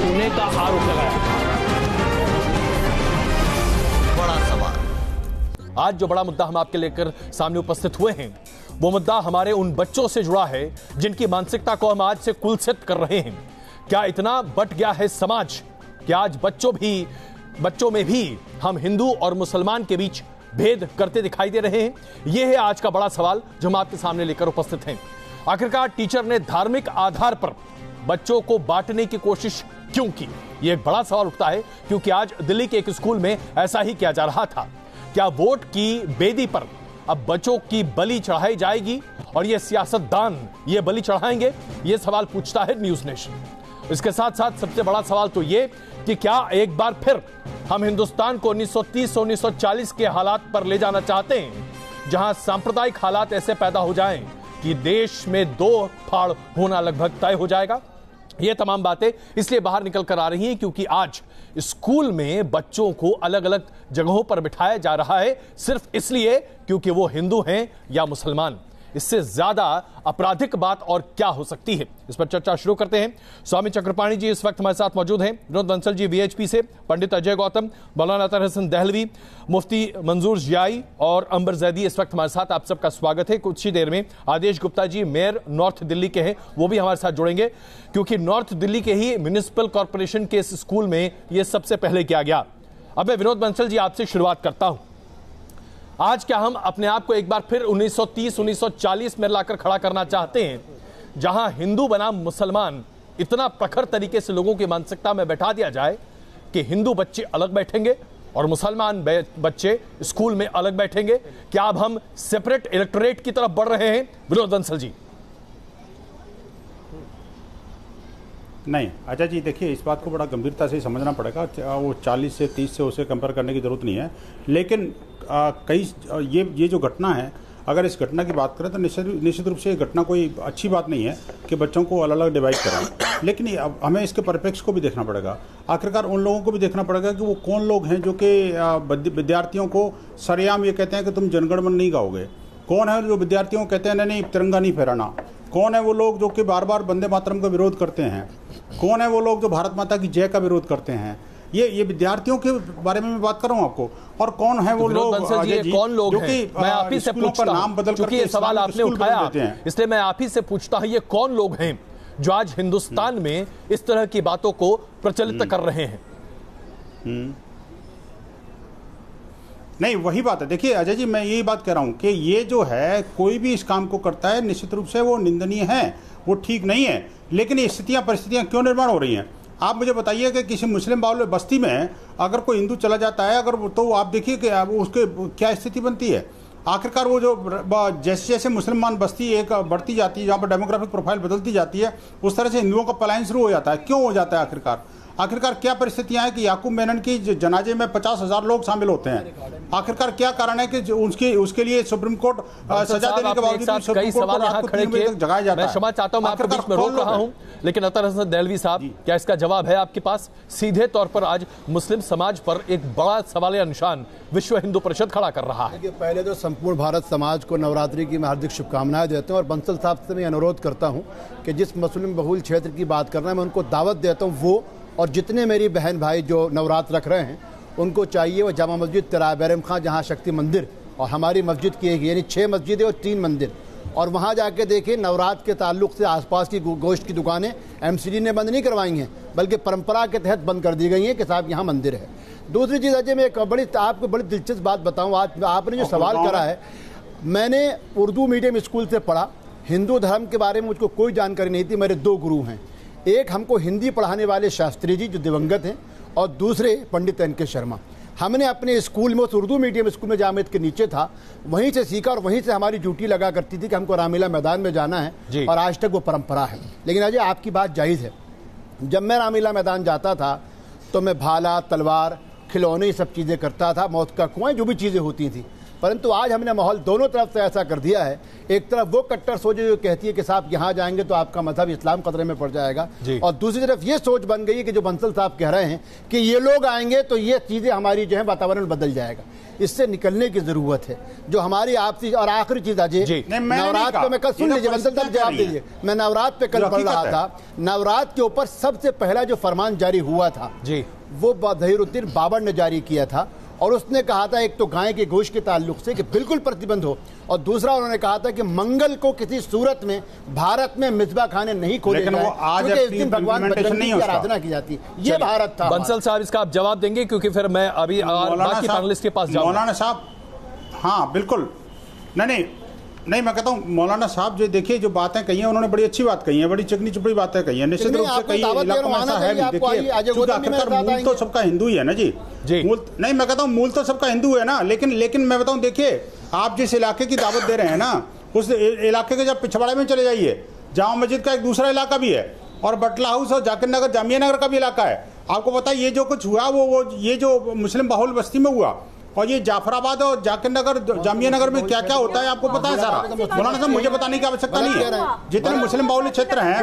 करने का आरोप लगाया। बड़ा सवाल। आज जो बड़ा मुद्दा हम आपके लेकर सामने उपस्थित हुए हैं, वो मुद्दा हमारे उन बच्चों से जुड़ा है जिनकी मानसिकता को हम आज से कुलसित कर रहे हैं। क्या इतना बट गया है समाज कि आज बच्चों में भी हम हिंदू और मुसलमान के बीच भेद करते दिखाई दे रहे हैं? यह है आज का बड़ा सवाल जो हम आपके सामने लेकर उपस्थित हैं। आखिरकार टीचर ने धार्मिक आधार पर बच्चों को बांटने की कोशिश क्यों की? यह एक बड़ा सवाल उठता है, क्योंकि आज दिल्ली के एक स्कूल में ऐसा ही किया जा रहा था। क्या वोट की बेदी पर अब बच्चों की बलि चढ़ाई जाएगी और ये सियासतदान ये बलि चढ़ाएंगे? ये सवाल पूछता है न्यूज नेशन। इसके साथ साथ सबसे बड़ा सवाल तो ये कि क्या एक बार फिर हम हिंदुस्तान को 1930-1940 के हालात पर ले जाना चाहते हैं, जहां सांप्रदायिक हालात ऐसे पैदा हो जाएं कि देश में दो फाड़ होना लगभग तय हो जाएगा? ये तमाम बातें इसलिए बाहर निकल कर आ रही हैं क्योंकि आज स्कूल में बच्चों को अलग अलग जगहों पर बिठाया जा रहा है, सिर्फ इसलिए क्योंकि वो हिंदू हैं या मुसलमान। इससे ज्यादा आपराधिक बात और क्या हो सकती है? इस पर चर्चा शुरू करते हैं। स्वामी चक्रपाणी जी इस वक्त हमारे साथ मौजूद हैं, विनोद बंसल जी वीएचपी से, पंडित अजय गौतम, मौलाना अतर हसन दहलवी, मुफ्ती मंजूर जियाई और अंबर जैदी इस वक्त हमारे साथ। आप सबका स्वागत है। कुछ ही देर में आदेश गुप्ता जी मेयर नॉर्थ दिल्ली के हैं, वो भी हमारे साथ जुड़ेंगे, क्योंकि नॉर्थ दिल्ली के ही म्युनिसिपल कॉर्पोरेशन के इस स्कूल में यह सबसे पहले किया गया। अब मैं विनोद बंसल जी आपसे शुरुआत करता हूं। आज क्या हम अपने आप को एक बार फिर 1930-1940 में लाकर खड़ा करना चाहते हैं, जहां हिंदू बनाम मुसलमान इतना प्रखर तरीके से लोगों की मानसिकता में बैठा दिया जाए कि हिंदू बच्चे अलग बैठेंगे और मुसलमान बच्चे स्कूल में अलग बैठेंगे? क्या अब हम सेपरेट इलेक्टोरेट की तरफ बढ़ रहे हैं? विनोद बंसल जी। नहीं अजय जी, देखिए इस बात को बड़ा गंभीरता से समझना पड़ेगा। वो 40 से 30 से उसे कंपेयर करने की जरूरत नहीं है, लेकिन ये जो घटना है, अगर इस घटना की बात करें तो निश्चित रूप से ये घटना कोई अच्छी बात नहीं है कि बच्चों को अलग अलग डिवाइड करें, लेकिन अब हमें इसके परिप्रेक्ष्य को भी देखना पड़ेगा। आखिरकार उन लोगों को भी देखना पड़ेगा कि वो कौन लोग हैं जो कि विद्यार्थियों को सरेआम ये कहते हैं कि तुम जनगण मन नहीं गाओगे। कौन है जो विद्यार्थियों को कहते हैं नहीं तिरंगा नहीं फहराना? कौन है वो लोग जो कि बार बार वंदे मातरम का विरोध करते हैं? कौन है वो लोग जो भारत माता की जय का विरोध करते हैं? ये विद्यार्थियों के बारे में मैं बात कर रहा हूं आपको। और कौन है वो लोग कौन लोग हैं? मैं आप ही से पूछता हूं, नाम बदल करके ये सवाल आपने उठाया, इसलिए मैं आप ही से पूछता हूं, ये कौन लोग हैं जो आज हिंदुस्तान में इस तरह की बातों को प्रचलित कर रहे हैं? नहीं, वही बात है। देखिए अजय जी, मैं यही बात कह रहा हूं कि ये जो है कोई भी इस काम को करता है निश्चित रूप से वो निंदनीय है, वो ठीक नहीं है। लेकिन ये परिस्थितियां क्यों निर्माण हो रही हैं? आप मुझे बताइए कि किसी मुस्लिम बाहुल्य बस्ती में अगर कोई हिंदू चला जाता है अगर, तो आप देखिए कि उसके क्या स्थिति बनती है। आखिरकार वो जो जैसे जैसे मुसलमान बस्ती एक बढ़ती जाती है, जहाँ पर डेमोग्राफिक प्रोफाइल बदलती जाती है, उस तरह से हिंदुओं का पलायन शुरू हो जाता है। क्यों हो जाता है? आखिरकार क्या परिस्थितियां हैं कि याकूब मेनन की जनाजे में 50,000 लोग शामिल होते हैं? आखिरकार क्या कारण है कि उसके लिए सुप्रीम कोर्ट सजा देने के बावजूद कई सवाल यहाँ खड़े किए जगाया जाता है? मैं क्षमा चाहता हूं, मैं आपके बीच में रोक रहा हूं, लेकिन अतर हसन दहलवी साहब, क्या इसका जवाब है आपके पास? सीधे तौर पर आज मुस्लिम समाज पर एक बड़ा सवालिया निशान विश्व हिंदू परिषद खड़ा कर रहा है। पहले तो संपूर्ण भारत समाज को नवरात्रि की मैं हार्दिक शुभकामनाएं देता हूं और बंसल साहब से मैं अनुरोध करता हूं कि जिस मुस्लिम बहुल क्षेत्र की बात कर रहे हैं मैं उनको दावत देता हूं, वो और जितने मेरी बहन भाई जो नवरात्र रख रहे हैं उनको चाहिए वो जामा मस्जिद तिराए बैरम खां, जहाँ शक्ति मंदिर और हमारी मस्जिद की एक, यानी 6 मस्जिदें और 3 मंदिर, और वहाँ जाके देखिए नवरात्र के ताल्लुक से आसपास की गोश्त की दुकानें एमसीडी ने बंद नहीं करवाई हैं, बल्कि परंपरा के तहत बंद कर दी गई हैं कि साहब यहाँ मंदिर है। दूसरी चीज़ अजय, मैं एक आपको बड़ी दिलचस्प बात बताऊँ। आज आपने जो सवाल करा है, मैंने उर्दू मीडियम स्कूल से पढ़ा, हिंदू धर्म के बारे में मुझको कोई जानकारी नहीं थी। मेरे 2 गुरु हैं, एक हमको हिंदी पढ़ाने वाले शास्त्री जी जो दिवंगत हैं, और दूसरे पंडित एन के शर्मा। हमने अपने स्कूल में, उस उर्दू मीडियम स्कूल में जामिद के नीचे था, वहीं से सीखा और वहीं से हमारी ड्यूटी लगा करती थी कि हमको रामलीला मैदान में जाना है, और आज तक वो परंपरा है। लेकिन अजय आपकी बात जायज़ है, जब मैं रामलीला मैदान जाता था तो मैं भाला, तलवार, खिलौने, ये सब चीज़ें करता था, मौत का कुआं, जो भी चीज़ें होती थी। परंतु आज हमने माहौल दोनों तरफ से ऐसा कर दिया है। एक तरफ वो कट्टर सोच जो कहती है कि साहब यहाँ जाएंगे तो आपका मजहब इस्लाम खतरे में पड़ जाएगा, और दूसरी तरफ ये सोच बन गई है कि जो बंसल साहब कह रहे हैं कि ये लोग आएंगे तो ये चीजें हमारी जो है वातावरण बदल जाएगा। इससे निकलने की जरूरत है। जो हमारी आपसी और आखिरी चीज अजय, नवरात्र पे मैं कल सुन लीजिए, बंसल साहब जवाब दीजिए। मैं नवरात्र पे कल पढ़ रहा था, नवरात्र के ऊपर सबसे पहला जो फरमान जारी हुआ था जी वो ज़हीरुद्दीन बाबर ने जारी किया था, और उसने कहा था एक तो गाय के गोश्त के ताल्लुक से कि बिल्कुल प्रतिबंध हो, और दूसरा उन्होंने कहा था कि मंगल को किसी सूरत में भारत में मिज़बाह खाने नहीं खोले जाएं, क्योंकि इस दिन भगवान बजरंग की आराधना की जाती है। ये भारत था। बंसल साहब इसका आप जवाब देंगे, क्योंकि फिर मैं अभी बाकी पैनलिस्ट के पास जाऊंगा। मौलाना साहब, हाँ बिल्कुल, नहीं मैं कहता हूँ मौलाना साहब जो देखिए जो बातें कही हैं उन्होंने बड़ी अच्छी बात कही है, बड़ी चिकनी चुपड़ी बातें कही है, निश्चित रूप से कई इलाकों में ऐसा है भी। देखिए मूल तो सबका हिंदू ही है ना जी, मूल नहीं मैं कहता हूँ मूल तो सबका हिंदू है ना, लेकिन मैं बताऊँ देखिए आप जिस इलाके की दावत दे रहे हैं ना उस इलाके के जब पिछवाड़े में चले जाइए, जामा मस्जिद का एक दूसरा इलाका भी है और बटला हाउस और जाकिर नगर जामिया नगर का भी इलाका है। आपको पता है ये जो कुछ हुआ वो ये जो मुस्लिम बाहुल बस्ती में हुआ, और ये जाफराबाद और जाकिर नगर जामिया नगर में क्या क्या होता है आपको पता है सारा। मौलाना साहब मुझे बताने की आवश्यकता नहीं है, जितने मुस्लिम बाहुल्य क्षेत्र हैं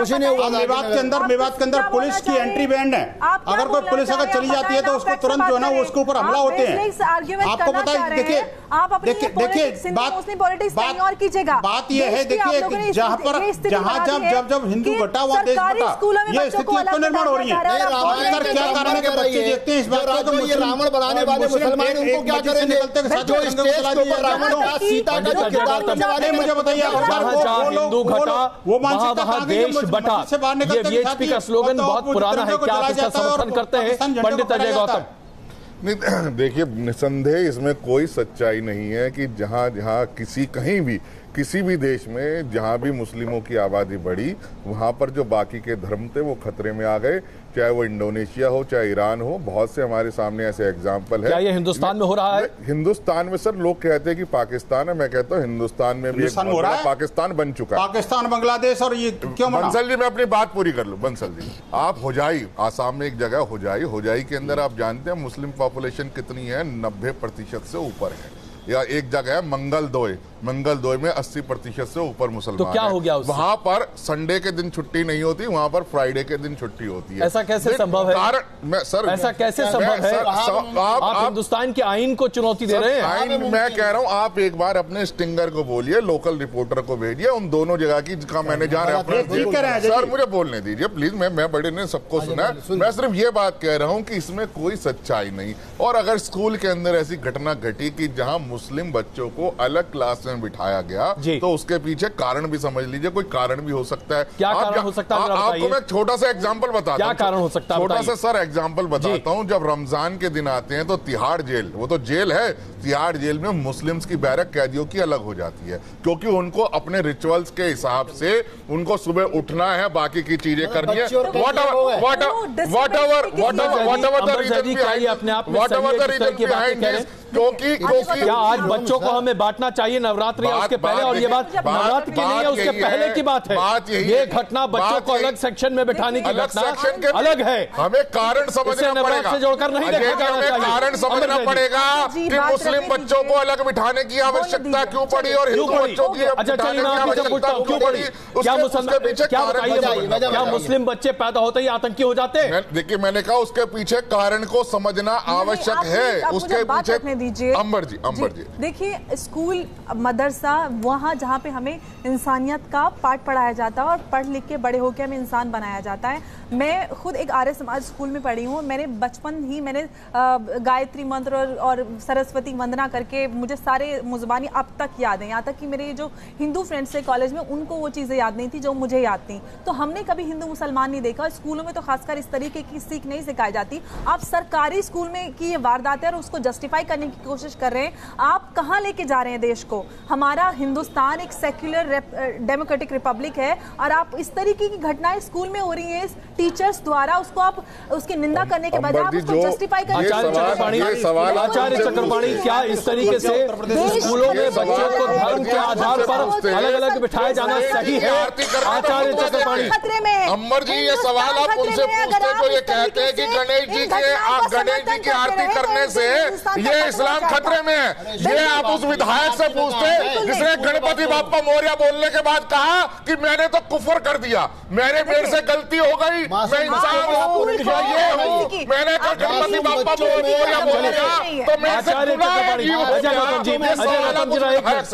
मेवात के अंदर पुलिस की एंट्री बैंड है। अगर कोई पुलिस अगर चली जाती है तो उसको तुरंत जो है ना वो उसके ऊपर हमला होते हैं। आपको पता है देखिए बात ये है, देखिए जहाँ जब हिंदू घटा वहाँ देश बटा, ये स्थिति तो निर्माण हो रही है। क्या कारण है कि बच्चे देखते हैं इस बात को, तो रावण बनाने वाले मुसलमान उनको क्या करेंगे? जो स्टेज के ऊपर रावण का सीता का जो किरदार करने वाले, मुझे बताइए हिंदू घटा वहाँ देश बटा, ये वीएचपी का स्लोगन बहुत पुराना है, क्या आप इसका समर्थन करते हैं पंडित अजय गौतम? नहीं देखिए, निसंदेह इसमें कोई सच्चाई नहीं है कि जहाँ कहीं भी किसी भी देश में जहाँ भी मुस्लिमों की आबादी बढ़ी वहाँ पर जो बाकी के धर्म थे वो खतरे में आ गए, चाहे वो इंडोनेशिया हो चाहे ईरान हो। बहुत से हमारे सामने ऐसे एग्जाम्पल है। क्या ये हिंदुस्तान में हो रहा है? हिंदुस्तान में सर लोग कहते हैं कि पाकिस्तान है, मैं कहता हूँ हिंदुस्तान में भी पाकिस्तान बन चुका है। पाकिस्तान बांग्लादेश और ये क्यों? बंसल जी मैं अपनी बात पूरी कर लूँ। बंसल जी आप होजाई, आसाम में एक जगह होजाई के अंदर आप जानते हैं मुस्लिम पॉपुलेशन कितनी है? 90% से ऊपर है। या एक जगह है मंगलदोय में 80% से ऊपर मुसलमान। तो क्या हो गया उससे? वहां पर संडे के दिन छुट्टी नहीं होती, वहां पर फ्राइडे के दिन छुट्टी होती है। ऐसा कैसे संभव है? कारण ऐसा कैसे संभव है? आप हिंदुस्तान के आइन को चुनौती दे रहे हैं। आइन मैं कह रहा हूं, आप एक बार अपने स्टिंगर को बोलिए, लोकल रिपोर्टर को भेजिए, उन दोनों जगह की जिसका मैंने जान सर मुझे बोलने दीजिए प्लीज। मैं बड़े ने सबको सुना, मैं सिर्फ ये बात कह रहा हूँ कि इसमें कोई सच्चाई नहीं। और अगर स्कूल के अंदर ऐसी घटना घटी कि जहाँ मुस्लिम बच्चों को अलग क्लास में बिठाया गया तो उसके पीछे कारण भी समझ लीजिए, कोई कारण भी हो सकता है। क्या कारण हो सकता है? आपको मैं छोटा सा एग्जांपल बताता हूं। क्या कारण हो सकता है? छोटा सा सर एग्जांपल बताता हूं। जब रमजान के दिन आते हैं तो तिहाड़ जेल, वो तो जेल है, तिहाड़ जेल में मुस्लिम्स की बैरक कैदियों की अलग हो जाती है, क्योंकि उनको अपने रिचुअल्स के हिसाब से उनको सुबह उठना है, बाकी की चीजें करनी है। क्या आज बच्चों को हमें बांटना चाहिए नवरात्रि उसके पहले? और ये बात नवरात्रि की नहीं है, उसके पहले की बात है। ये घटना बच्चों को अलग सेक्शन में बिठाने की घटना अलग है। हमें कारण समझना पड़ेगा, से जोड़कर नहीं देखा जाना चाहिए। कारण समझना पड़ेगा कि मुस्लिम बच्चों को अलग बिठाने की आवश्यकता क्यों पड़ी और हिंदू बच्चों की पूछता हूँ क्यों पड़ी? क्या मुस्लिम बच्चे पैदा होते ही आतंकी हो जाते हैं? देखिए मैंने कहा उसके पीछे कारण को समझना आवश्यक है। उसके पीछे अंबर जी देखिए, स्कूल मदरसा वहाँ जहाँ पे हमें इंसानियत का पाठ पढ़ाया जाता है और पढ़ लिख के बड़े होकर हमें इंसान बनाया जाता है। मैं खुद एक आर्य समाज स्कूल में पढ़ी हूँ। मैंने बचपन ही गायत्री मंत्र और सरस्वती वंदना करके मुझे सारे मुज़बानी अब तक याद है। यहाँ तक कि मेरे जो हिंदू फ्रेंड्स थे कॉलेज में उनको वो चीज़ें याद नहीं थी जो मुझे याद थी। तो हमने कभी हिंदू मुसलमान नहीं देखा। स्कूलों में तो खासकर इस तरीके की सीख नहीं सिखाई जाती। आप सरकारी स्कूल में की ये वारदात है और उसको जस्टिफाई करने की कोशिश कर रहे हैं। आप कहाँ लेके जा रहे हैं देश को? हमारा हिंदुस्तान एक सेक्युलर डेमोक्रेटिक रिपब्लिक है और आप इस तरीके की घटनाएं स्कूल में हो रही हैं टीचर्स द्वारा, उसको आप उसकी निंदा करने के बजाय आप उसको जस्टिफाई करने। आचार्य चक्रपाणी, क्या इस तरीके से स्कूलों में बच्चों को धर्म के आधार पर अलग अलग बिठाया जाना सही है? आचार्य चक्रपाणी अम्बर जी ये सवाल आप उनसे पूछते बच्चे जो ये कहते हैं कि गणेश जी की आरती करने से ये इस्लाम खतरे में है, ये आप उस विधायक से पूछते जिसने गणपति बाप्पा मौर्य बोलने के बाद कहा कि मैंने तो कुफर कर दिया, मेरे से गलती हो गई, मैं इंसान हूं, ये हूं, मैंने कहा गणपति बाप्पा मौर्य बोलेगा तो मैं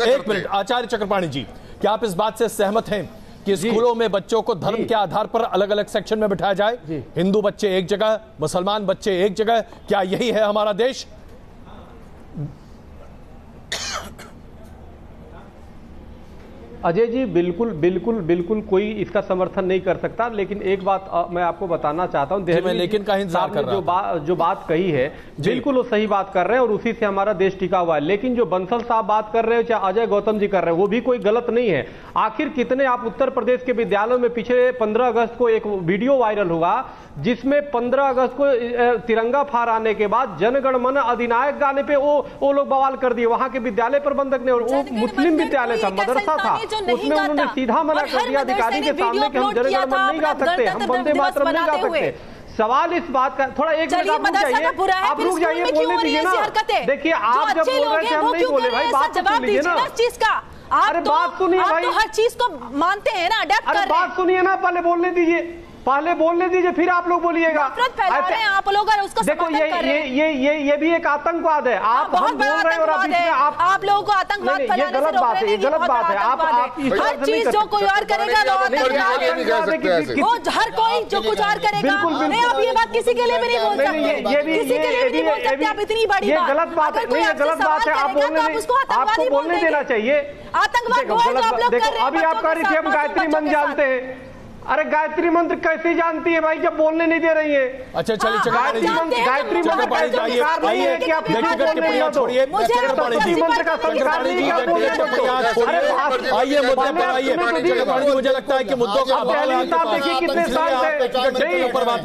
एक मिनट। आचार्य चक्रपाणी जी, क्या आप इस बात से सहमत हैं कि स्कूलों में बच्चों को धर्म के आधार पर अलग अलग सेक्शन में बिठाया जाए, हिंदू बच्चे एक जगह, मुसलमान बच्चे एक जगह, क्या यही है हमारा देश? अजय जी, बिल्कुल बिल्कुल बिल्कुल कोई इसका समर्थन नहीं कर सकता, लेकिन एक बात मैं आपको बताना चाहता हूं, मैं लेकिन का इंतजार कर रहा हूं। जो बात कही है बिल्कुल वो सही बात कर रहे हैं और उसी से हमारा देश टिका हुआ है, लेकिन जो बंसल साहब बात कर रहे हैं, चाहे अजय गौतम जी कर रहे हैं, वो भी कोई गलत नहीं है। आखिर कितने आप उत्तर प्रदेश के विद्यालयों में पिछले 15 अगस्त को एक वीडियो वायरल हुआ जिसमें 15 अगस्त को तिरंगा फहराने के बाद जनगण मन अधिनायक गाने पे वो लोग बवाल कर दिए। वहां के विद्यालय प्रबंधक ने, और वो मुस्लिम विद्यालय था, मदरसा था, उसमें उन्होंने सीधा मना कर दिया अधिकारी के सामने कि हम जनगण मन नहीं गा सकते, हम वंदे मातरम नहीं गा सकते। सवाल इस बात का, थोड़ा एक मिनट आप रुक जाइए, बोलने दीजिए ना। देखिए, आप जब बोल रहे थे हम नहीं बोले भाई, बात तो सुन लीजिए ना। अरे बात सुनिए भाई, हर चीज को मानते हैं ना, अडेप्ट कर रहे हैं। अरे बात सुनिए ना, पहले बोलने दीजिए, पहले बोलने दीजिए, फिर आप लोग बोलिएगा। आप लोग देखो, ये भी एक आतंकवाद है। आप हम बोल रहे हैं और आप लोगों को आतंकवाद फैलाने से रोक रहे हैं, ये गलत बात है। आप हर चीज जो कोई और करेगा वो हर कोई जो कुछ और करेगा, नहीं आप ये बात किसी के लिए भी नहीं बोल सकते, किसी के लिए भी नहीं बोल सकते। आप इतनी बड़ी ये गलत बात है, ये गलत बात है। आपको बोलने देना चाहिए। आतंकवाद देखो, अभी आप कह रही थी हम गायत्री मंत्र जानते हैं। अरे गायत्री मंत्र कैसे जानती है भाई जब बोलने नहीं दे रही है? अच्छा चलिए, गायत्री मंत्र जाइए, व्यक्तिगत टिप्पणियां छोड़िए, गायत्री मंत्र का संस्कार नहीं है। आइए मुद्दे पर आइए। मुझे लगता है कि मुद्दों का दहलीवी साहब देखिए कितने शांत है,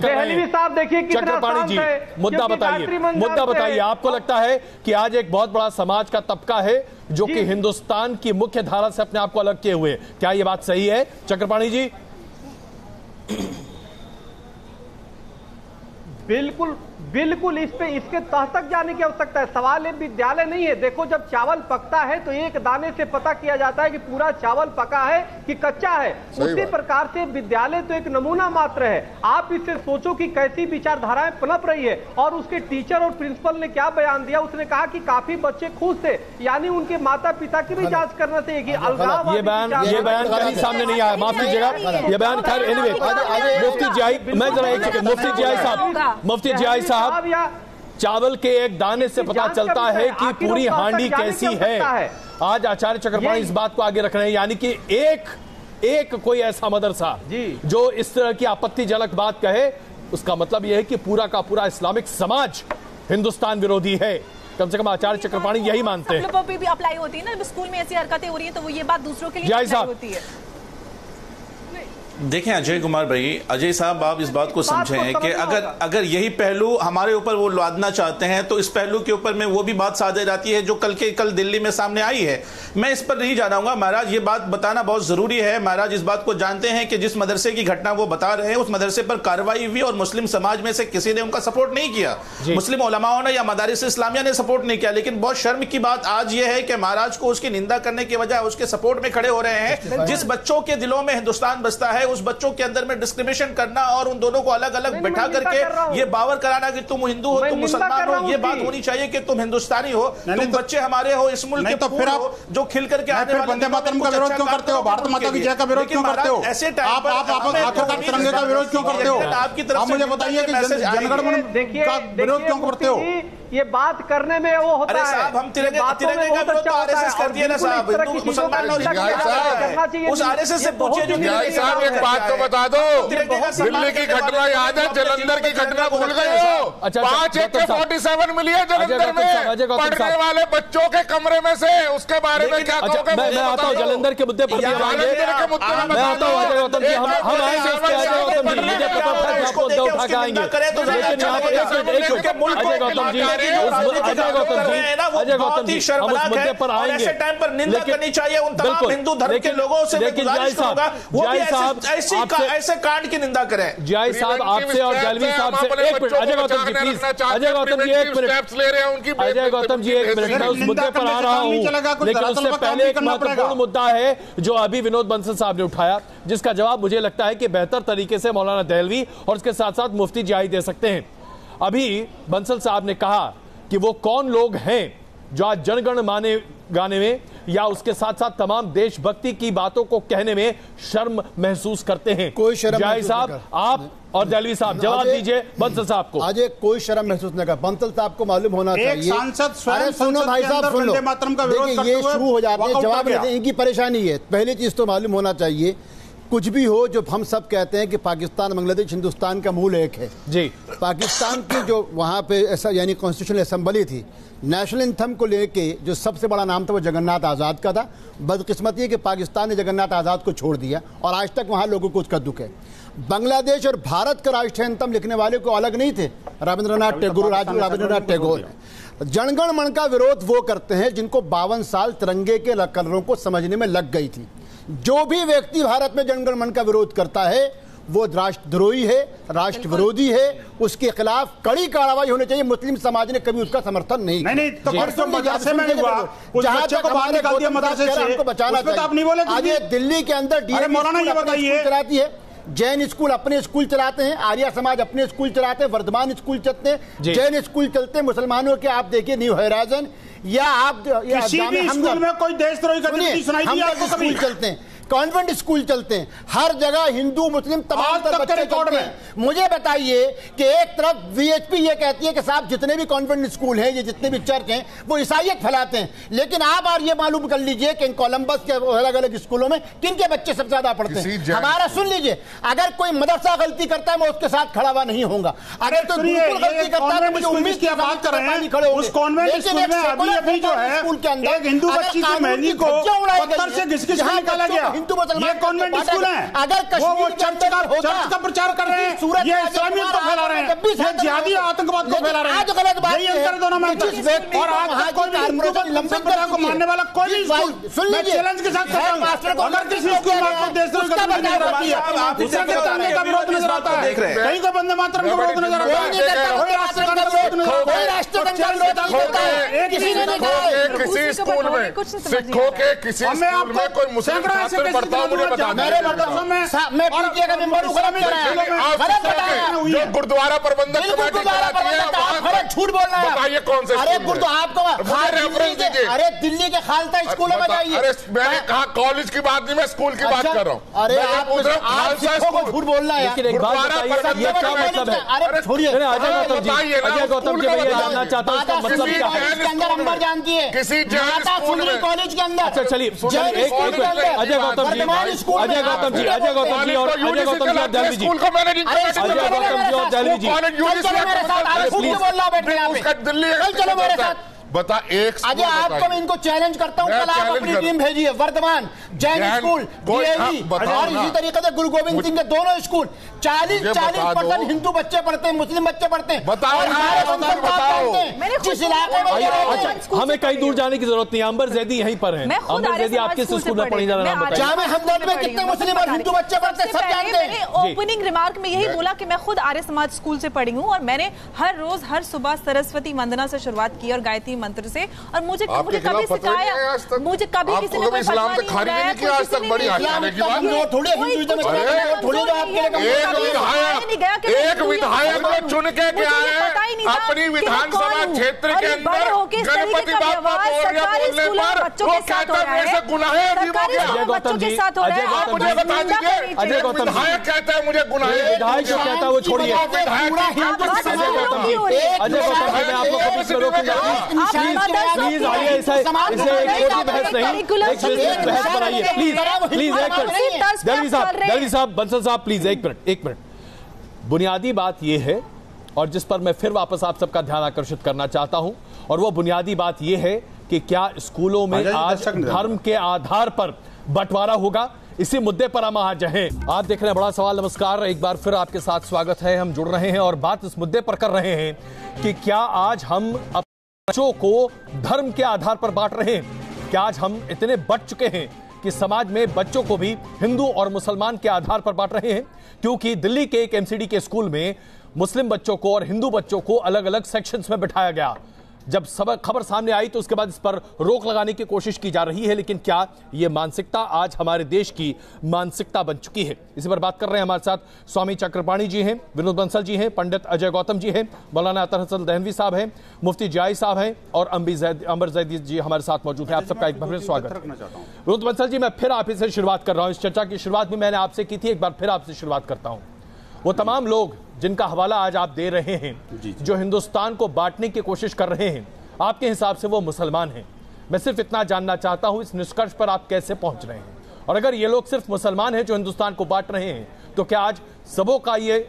दहलीवी साहब देखिए कितना शांत है। मुद्दा बताइए। आपको लगता है कि आज एक बहुत बड़ा समाज का तबका है जो कि हिंदुस्तान की मुख्य धारा से अपने आप को अलग किए हुए, क्या ये बात सही है चक्रपाणी जी? बिल्कुल बिल्कुल, इसके तह तक जाने की आवश्यकता है। सवाल ये विद्यालय नहीं है। देखो, जब चावल पकता है तो एक दाने से पता किया जाता है कि पूरा चावल पका है कि कच्चा है। उसी प्रकार से विद्यालय तो एक नमूना मात्र है। आप इससे सोचो कि कैसी विचारधाराएं पनप रही है। और उसके टीचर और प्रिंसिपल ने क्या बयान दिया, उसने कहा कि काफी बच्चे खुश थे, यानी उनके माता पिता की भी जांच करना चाहिए कि अलगाव। ये बयान कहीं सामने नहीं आया, माफ कीजिएगा, ये बयान खैर एनीवे। मुफ्ती जियाई, मैं जरा एक सेकंड, मुफ्ती जियाई साहब, चावल के एक दाने से पता चलता है कि पूरी हांडी कैसी है। आज आचार्य चक्रपाणी इस बात को आगे रख रहे हैं, यानी कि एक कोई ऐसा मदरसा जो इस तरह की आपत्तिजनक बात कहे, उसका मतलब यह है कि पूरा का पूरा इस्लामिक समाज हिंदुस्तान विरोधी है। कम से कम आचार्य चक्रपाणी यही मानते हैं। सब भी अप्लाई होती है ना, स्कूल में ऐसी हरकतें हो रही है तो वो ये बात दूसरों के लिए अप्लाई होती है। देखें अजय कुमार भाई, अजय साहब, आप इस बात को समझें कि अगर यही पहलू हमारे ऊपर वो लादना चाहते हैं तो इस पहलू के ऊपर में वो भी बात साझा जाती है जो कल दिल्ली में सामने आई है। मैं इस पर नहीं जा रहा हूँ महाराज, ये बात बताना बहुत जरूरी है। महाराज इस बात को जानते हैं कि जिस मदरसे की घटना वो बता रहे हैं उस मदरसे पर कार्रवाई हुई और मुस्लिम समाज में से किसी ने उनका सपोर्ट नहीं किया, मुस्लिम उलमाओं ने या मदारिस इस्लामिया ने सपोर्ट नहीं किया। लेकिन बहुत शर्म की बात आज ये है कि महाराज को उसकी निंदा करने के बजाय उसके सपोर्ट में खड़े हो रहे हैं। जिस बच्चों के दिलों में हिंदुस्तान बसता है उस बच्चों के अंदर में डिस्क्रिमिनेशन करना और उन दोनों को अलग अलग बैठा करके ये बावर कराना कि तुम हिंदू हो, तुम मुसलमान हो, ये बात होनी चाहिए कि तुम हिंदुस्तानी हो, तुम बच्चे हमारे हो, इस मुल्क के तो फिर आप जो खिल करके आने वाले वंदे मातरम का विरोध क्यों करते हो, भारत माता की जय का विरोध क्यों करते हो, ऐसे टाइम पर आप आखिरकार तिरंगे का विरोध क्यों करते हो? आपकी तरफ से मुझे बताइए कि जनगण मन का विरोध क्यों करते हो? ये बात करने में वो होता है, हम तिरंगे का विरोध तो आरएसएस करती है ना साहब, हिंदू मुसलमान उस आरएसएस से पूछिए। जो साहब एक बात तो बता दो, दिल्ली की घटना याद है, जलंधर की घटना भूल गए हो? 5 AK-47 मिली है जलंधर में पढ़ने वाले बच्चों के कमरे में से, उसके बारे में क्या कहोगे? मैं आता हूँ जलंधर के मुद्दे पर, मैं आता हूँ अजय गौतम जी, हम आएंगे इस पे अजय गौतम जी, मुझे पता था कि आप मुद्दा उठा के आएंगे, लेकिन अजय गौतम जी बहुत ही शर्मनाक है और ऐसे टाइम पर निंदा करनी चाहिए उन तमाम हिंदू धर्म के लोगों से। गुजारिश करूंगा वो भी ऐसे कांड की निंदा करें। जय साहब आपसे और दलवी साहब से एक मिनट, अजय गौतम जी प्लीज, अजय गौतम जी एक मिनट ले रहे हैं उनकी, अजय गौतम जी एक मिनट, मैं उस मुद्दे पर आ रहा हूं, लेकिन उससे पहले एक महत्वपूर्ण मुद्दा है जो अभी विनोद बंसल साहब ने उठाया, जिसका जवाब मुझे लगता है कि बेहतर तरीके से मौलाना दहलवी और उसके साथ साथ मुफ्ती जियाई दे सकते हैं। अभी बंसल साहब ने कहा कि वो कौन लोग हैं जो आज जनगण माने गाने में या उसके साथ साथ तमाम देशभक्ति की बातों को कहने में शर्म महसूस करते हैं। कोई शर्म जियाई साहब आप और दहलवी साहब जवाब दीजिए बंसल साहब को। आज कोई शर्म महसूस नहीं कर, बंसल साहब को मालूम होना चाहिए। सांसद स्वयं सुनो भाई साहब, सुन लो, देखिए ये शुरू हो जाते हैं जवाब देते हैं, इनकी परेशानी है। पहली चीज तो मालूम होना चाहिए, कुछ भी हो जो हम सब कहते हैं कि पाकिस्तान बांग्लादेश हिंदुस्तान का मूल एक है जी। पाकिस्तान की जो वहाँ पे ऐसा यानी कॉन्स्टिट्यूशनल असेंबली थी, नेशनल एंथम को लेके जो सबसे बड़ा नाम था वो जगन्नाथ आज़ाद का था। बदकिस्मती है कि पाकिस्तान ने जगन्नाथ आज़ाद को छोड़ दिया और आज तक वहाँ लोगों को उसका दुख है। बांग्लादेश और भारत का राष्ट्रीय एंथम लिखने वाले को अलग नहीं थे, रविंद्रनाथ टैगोर, रविंद्रनाथ टैगोर। जनगण मन का विरोध वो करते हैं जिनको 52 साल तिरंगे के कलरों को समझने में लग गई थी। जो भी व्यक्ति भारत में जनगण मन का विरोध करता है वो राष्ट्रद्रोही है, राष्ट्र विरोधी है, उसके खिलाफ कड़ी कार्रवाई होनी चाहिए। मुस्लिम समाज ने कभी उसका समर्थन नहीं किया। नहीं तो मदरसे में हुआ, उस बच्चे को बाहर निकाल दिया मदरसे से, हमको बचाना चाहिए। आप नहीं बोले आज दिल्ली के अंदर मौलाना ये बताइए, चलाती है, जैन स्कूल अपने स्कूल चलाते हैं, आर्य समाज अपने स्कूल चलाते हैं, वर्धमान स्कूल चलते हैं, जैन स्कूल चलते हैं, मुसलमानों के आप देखिए न्यू होराइजन या आप किसी भी स्कूल में कोई देशद्रोही गतिविधि सुनाई दी आपको कभी? चलते हैं, कॉन्वेंट स्कूल चलते हैं, हर जगह हिंदू मुस्लिम तमाम तरह बच्चे चलते हैं। मुझे बताइए कि एक तरफ वीएचपी ये कहती है कि साहब जितने भी कॉन्वेंट स्कूल हैं, ये जितने भी चर्च हैं वो ईसाइयत फैलाते हैं, लेकिन आप और ये मालूम कर लीजिए कि कोलंबस के अलग अलग स्कूलों में किन के बच्चे सबसे ज्यादा पढ़ते हैं। हमारा सुन लीजिए, अगर कोई मदरसा गलती करता है मैं उसके साथ खड़ा हुआ नहीं होऊंगा। अगर कोई गुरुकुल गलती करता है मुझे उम्मीद की बात कर रहे हैं, उस कॉन्वेंट स्कूल में अभी जो है स्कूल के अंदर एक हिंदू बच्ची की मेहंदी को पत्थर से घिस-घिस के निकाला गया। हिंदू मुसलमान स्कूल है, अगर वो चर्च का प्रचार कर रहे हैं, ये इस्लामियत को फैला रहे हैं, ये जिहादी आतंकवाद को फैला रहे हैं। यही अंतर दोनों में। और आज तक कोई भी हिंदू संप्रदाय को मानने वाला कोई भी स्कूल, मैं चैलेंज के साथ कर रहा हूं, अगर किसी स्कूल में आपको देशद्रोही गतिविधि नजर आती है, उसके तिरंगे का विरोध नजर आता है, कहीं को वंदे मातरम का विरोध नजर आता है, कोई राष्ट्रगान का विरोध नजर आता है, राष्ट्रगान का विरोध नहीं करता है। किसी ने नहीं कहा किसी स्कूल में सिखों के किसी स्कूल में कोई मुस्लिम छात्र पढ़ता हूं, मुझे बता मेरे मदरसों में मैं पीटीए का मेंबर हूं, गलत बताया जो गुरुद्वारा प्रबंधक कमेटी कराती है वहां झूठ बोल रहा है। बताइए कौन से? अरे गुरुद्वारा आपको अरे दिल्ली के खालसा स्कूलों में जाइए। अरे मैंने कहा कॉलेज की बात नहीं, मैं स्कूल की बात कर रहा हूँ। अरे आप झूठ बोलना है। अरे छोड़िए, अजय गौतम जी भैया जानना चाहता हूं इसका मतलब क्या है? नंबर जानती है किसी स्कूल में कॉलेज के अंदर। अच्छा चलिए अजय गौतम जी, अजय गौतम जी, अजय गौतम जी और दलवी जी, अजय गौतम जी और दलवी जी, दिल्ली चलो मेरे साथ। बता एक अजय आपको मैं इनको चैलेंज करता हूं, कल आप अपनी टीम भेजिए। वर्धमान जैन स्कूल और इसी तरीके से गुरु गोविंद सिंह के दोनों स्कूल 40% हिंदू बच्चे पढ़ते हैं, मुस्लिम बच्चे पढ़ते हैं। बताओ जिस इलाके में हमें कहीं दूर जाने की जरूरत नहीं, अंबर जैदी यहीं पर है। अंबर जैदी आप किस स्कूल में पढ़ी? जरा नाम बताइए। जामे हमदर्द में कितने मुस्लिम और हिंदू बच्चे पढ़ते हैं सब जानते हैं। ओपनिंग रिमार्क में यही बोला कि मैं खुद आर्य समाज स्कूल से पढ़ी हूँ और मैंने हर रोज हर सुबह सरस्वती वंदना से शुरुआत की और गायत्री मंत्र से, और मुझे कभी सिखाया, मुझे कभी किसी ने कोई इस्लाम से खारिज नहीं किया आज तक। बड़ी आने की बात थोड़ी एक विधायक को चुन के गया है अपनी विधानसभा क्षेत्र के अंदर गणपति बाप्पा बोलने पर वो कहता है मेरे गुनाह अजीब हो गया। अजय गौतम जी, आप मुझे बता दीजिए, अजय गौतम जी विधायक कहता है मुझे गुनाह, विधायक जो कहता है वो छोड़िए। अजय गौतम जी, मैं आपको कभी से रोकूंगा, प्लीज आइए, इसे एक छोटी बहस नहीं, एक बहस बनाइए प्लीज, प्लीज एक मिनट। दलवी साहब, बंसल साहब प्लीज एक मिनट। बुनियादी बात यह है और जिस पर मैं फिर वापस आप सबका ध्यान आकर्षित करना चाहता हूं, और वो बुनियादी बात यह है कि क्या स्कूलों में आज धर्म के आधार पर बंटवारा होगा? इसी मुद्दे पर हम आज हैं। आप देख रहे हैं बड़ा सवाल। नमस्कार, एक बार फिर आपके साथ स्वागत है। हम जुड़ रहे हैं और बात इस मुद्दे पर कर रहे हैं कि क्या आज हम बच्चों को धर्म के आधार पर बांट रहे हैं? क्या आज हम इतने बढ़ चुके हैं कि समाज में बच्चों को भी हिंदू और मुसलमान के आधार पर बांट रहे हैं? क्योंकि दिल्ली के एक एमसीडी के स्कूल में मुस्लिम बच्चों को और हिंदू बच्चों को अलग अलग सेक्शंस में बिठाया गया। जब खबर सामने आई तो उसके बाद इस पर रोक लगाने की कोशिश की जा रही है, लेकिन क्या यह मानसिकता आज हमारे देश की मानसिकता बन चुकी है? इसी पर बात कर रहे हैं। हमारे साथ स्वामी चक्रपाणी जी हैं, विनोद बंसल जी हैं, पंडित अजय गौतम जी हैं, मौलाना अतर हसन दहलवी साहब हैं, मुफ्ती जियाई साहब हैं और अंबर जैदी जी हमारे साथ मौजूद हैं। आप सबका एक बार स्वागत। विनोद बंसल जी, मैं फिर आप से शुरुआत कर रहा हूं। इस चर्चा की शुरुआत भी मैंने आपसे की थी, एक बार फिर आपसे शुरुआत करता हूं। वो तमाम लोग जिनका हवाला आज आप दे रहे हैं, जो हिंदुस्तान को बांटने की कोशिश कर रहे हैं, आपके हिसाब से वो मुसलमान हैं। मैं सिर्फ इतना जानना चाहता हूं, इस निष्कर्ष पर आप कैसे पहुंच रहे हैं? और अगर ये लोग सिर्फ मुसलमान हैं जो हिंदुस्तान को बांट रहे हैं, तो क्या आज सबों का ये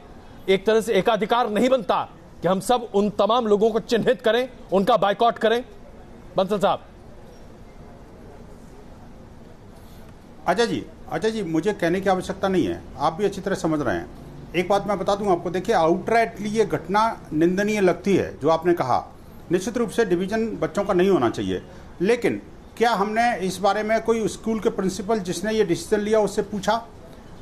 एक तरह से एकाधिकार नहीं बनता कि हम सब उन तमाम लोगों को चिन्हित करें, उनका बायकॉट करें? बंसल साहब। अजय जी, मुझे कहने की आवश्यकता नहीं है, आप भी अच्छी तरह समझ रहे हैं। एक बात मैं बता दूं आपको, देखिए, आउटराइटली ये घटना निंदनीय लगती है जो आपने कहा। निश्चित रूप से डिवीजन बच्चों का नहीं होना चाहिए, लेकिन क्या हमने इस बारे में कोई स्कूल के प्रिंसिपल जिसने ये डिसीजन लिया उससे पूछा?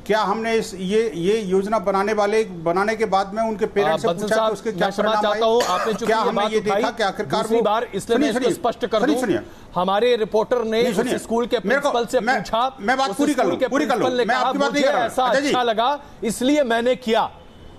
क्या हमने ये योजना बनाने के बाद में उनके पेरेंट्स से पूछा कि उसके क्या परिणाम आए? क्या हमने ये देखा कि आखिरकार वो स्पष्ट कर दूं, हमारे रिपोर्टर ने उस स्कूल के प्रिंसिपल से पूछा, मैं बात पूरी कर लूं, मैं आपकी बात नहीं कर रहा। ऐसा अच्छा लगा इसलिए मैंने किया,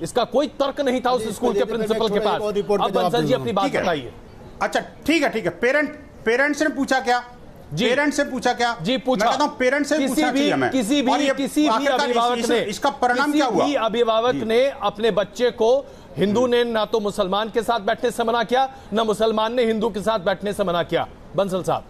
इसका कोई तर्क नहीं था उस स्कूल के प्रिंसिपल के पास। अब बंसल जी अपनी बात बताइए। अच्छा, ठीक है। पेरेंट्स ने पूछा क्या? पेरेंट्स से पूछा क्या? जी पूछा। मैं कहता हूं पेरेंट्स से पूछा चाहिए हमें। किसी भी अभिभावक ने, इसका परिणाम क्या हुआ? अभिभावक ने अपने बच्चे को, हिंदू ने ना तो मुसलमान के साथ बैठने से मना किया, ना मुसलमान ने हिंदू के साथ बैठने से मना किया। बंसल साहब।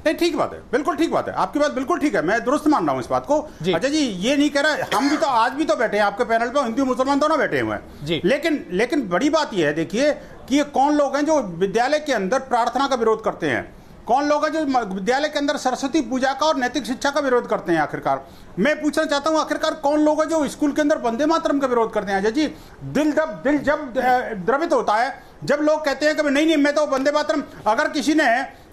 नहीं, ठीक बात है, बिल्कुल ठीक बात है, आपकी बात बिल्कुल ठीक है, मैं दुरुस्त मान रहा हूं इस बात को। अच्छा जी, ये नहीं कह रहा, हम भी तो आज भी तो बैठे हैं आपके पैनल पे, हिंदू मुसलमान दोनों बैठे हुए हैं। लेकिन बड़ी बात यह है, देखिए, कि ये कौन लोग हैं जो विद्यालय के अंदर प्रार्थना का विरोध करते हैं? कौन लोग हैं जो विद्यालय के अंदर सरस्वती पूजा का और नैतिक शिक्षा का विरोध करते हैं? आखिरकार मैं पूछना चाहता हूं, आखिरकार कौन लोग हैं जो स्कूल के अंदर वंदे मातरम का विरोध करते हैं? अजय जी, दिल जब द्रवित होता है, जब लोग कहते हैं कि नहीं मैं तो वंदे मातरम,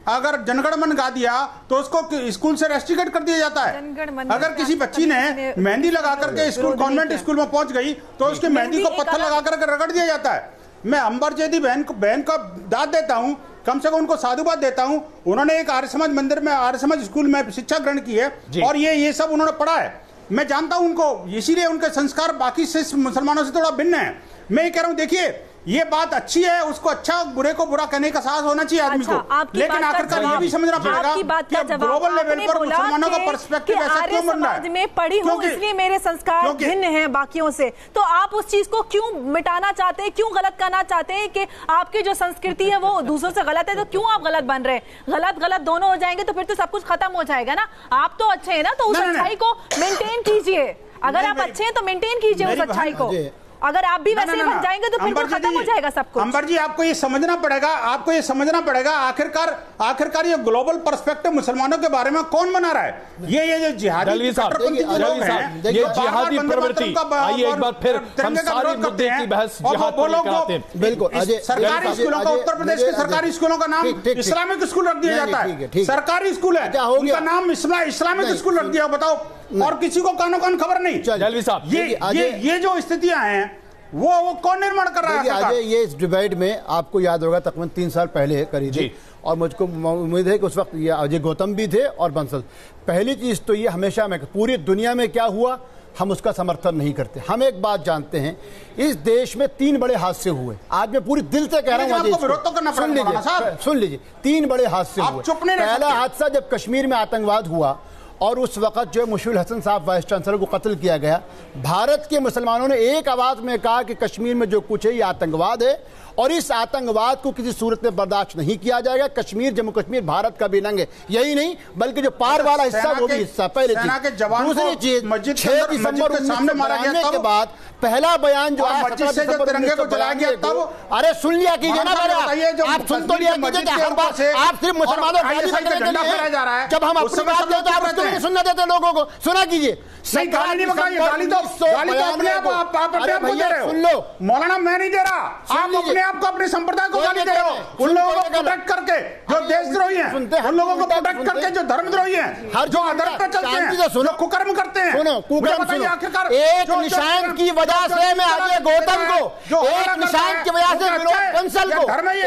अगर जनगण मन गा दिया तो उसको स्कूल से रेस्ट्रिक्ट कर दिया जाता है। अगर किसी बच्ची ने मेहंदी लगा करके स्कूल कॉन्वेंट स्कूल में पहुंच गई तो उसकी मेहंदी को पत्थर लगा करके रगड़ दिया जाता है। मैं अंबर जैदी बहन को दाद देता हूं, कम से कम उनको साधुवाद देता हूं। उन्होंने एक आर्य समाज मंदिर में, आर्य समाज स्कूल में शिक्षा ग्रहण की है और ये सब उन्होंने पढ़ा है। मैं जानता हूं उनको, इसीलिए उनके संस्कार बाकी से मुसलमानों से थोड़ा भिन्न है। मैं ये कह रहा हूं, देखिए, ये बात अच्छी है, उसको अच्छा, बुरे को बुरा कहने का साहस होना चाहिए आदमी को, लेकिन आखिरकार ये भी समझना पड़ेगा कि ग्लोबल लेवल पर मुसलमानों का पर्सपेक्टिव ऐसा क्यों बन रहा है? मैं पढ़ी हूं इसलिए मेरे संस्कार भिन्न हैं बाकियों से, तो आप उस चीज को क्यों मिटाना चाहते हैं, क्यों गलत करना चाहते हैं कि आपकी जो संस्कृति है वो दूसरों से गलत है, तो क्यों आप गलत बन रहे हैं? गलत दोनों हो जाएंगे तो फिर तो सब कुछ खत्म हो जाएगा ना। आप तो अच्छे हैं ना, तो उस अच्छाई को मेंटेन कीजिए। अगर आप अच्छे हैं तो मेंटेन कीजिए उस अच्छाई को। अगर आप भी वैसे बन जाएंगे तो फिर वो खत्म हो जाएगा सब कुछ। अंबर जी, आपको ये समझना पड़ेगा, आखिरकार ये ग्लोबल पर्सपेक्टिव मुसलमानों के बारे में कौन बना रहा है? ये जो जिहादी लोग हैं, ये जिहादी प्रवृत्ति, आइए एक बार फिर हम सारे मुद्दे की बहस जिहाद पर लेकर आते हैं। बिल्कुल, सरकारी स्कूलों का, उत्तर प्रदेश के सरकारी स्कूलों का नाम इस्लामिक स्कूल रख दिया जाता है। सरकारी स्कूल है, उनका नाम इस्लामिक स्कूल रख दिया, बताओ, और किसी को कानो कान खबर नहीं। जलवी साहब, ये जो स्थितियां हैं वो कौन निर्माण कर रहा है? अजय, ये इस डिबेट में आपको याद होगा तकरीबन 3 साल पहले करीब, और मुझको उम्मीद है कि उस वक्त ये अजय गौतम भी थे और बंसल। पहली चीज तो ये हमेशा में पूरी दुनिया में क्या हुआ, हम उसका समर्थन नहीं करते। हम एक बात जानते हैं, इस देश में 3 बड़े हादसे हुए। आज मैं पूरी दिल से कह रहा हूँ, सुन लीजिए, 3 बड़े हादसे हुए। पहला हादसा जब कश्मीर में आतंकवाद हुआ और उस वक्त जो मुशील हसन साहब वाइस चांसलर को कत्ल किया गया, भारत के मुसलमानों ने एक आवाज में कहा कि कश्मीर में जो कुछ है ये आतंकवाद है और इस आतंकवाद को किसी सूरत में बर्दाश्त नहीं किया जाएगा। कश्मीर, जम्मू कश्मीर भारत का भी अंग है, यही नहीं बल्कि जो पार वाला हिस्सा वो भी हिस्सा। पहले दूसरी चीज 6 दिसंबर 1992 के बाद पहला बयान जो तिरंगे को जलाया गया तब, अरे सुन लिया कीजिए ना, आप सुन तो लिया कीजिए। हर बात आप सिर्फ मुसलमानों को गाली बकने के लिए, जब हम अपनी बात करते हैं आप उसको नहीं सुनने देते लोगों को। सुना कीजिए, गाली नहीं बकाइए, गाली तो अपने आप अपने आप को दे रहे हो। सुन लो मौलाना, मैं नहीं दे रहा, आप अपने आप को, अपने संप्रदाय को गाली दे रहे हो। उन लोगों को प्रोटेक्ट करके जो देशद्रोही हैं, उन लोगों को प्रोटेक्ट करके जो धर्मद्रोही हैं, हर जो अधर्म पे चलते हैं, जो कुकर्म करते हैं। सुनो, कुकर्म सुनो, आखिरकार एक निशान की वजह से मैं अजय गौतम को, एक निशान की वजह से विनोद बंसल को,